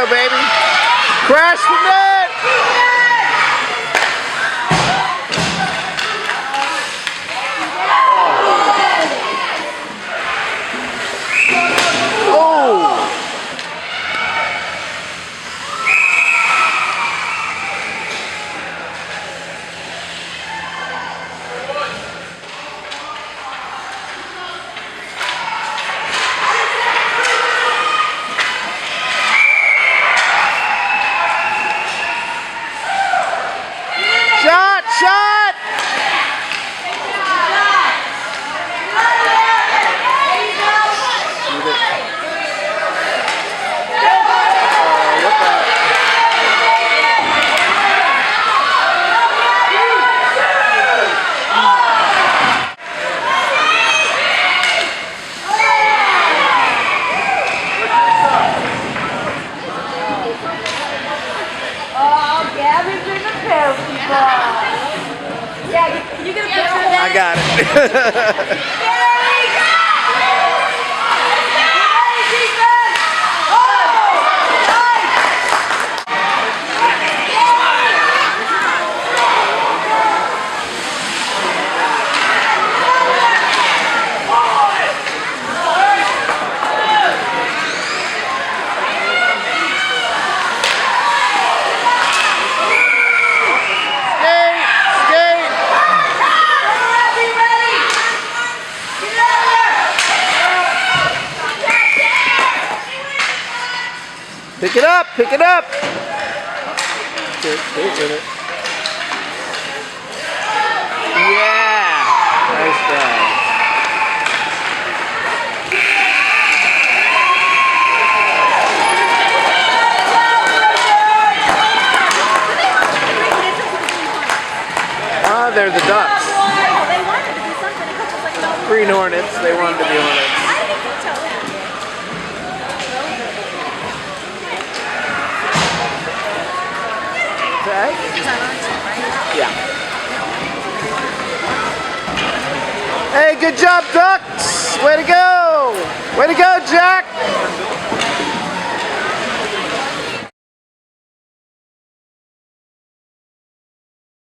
go, baby. Crash the net. Oh. Shot! Shot! Yeah, you get a picture of that? I got it. Pick it up, pick it up. Yeah, nice job. Oh, they're the ducks. They wanted to do something. A couple like Green Hornets, they wanted to be Hornets. I didn't think so. Okay. Yeah. Hey, good job, Ducks! Way to go! Way to go, Jack!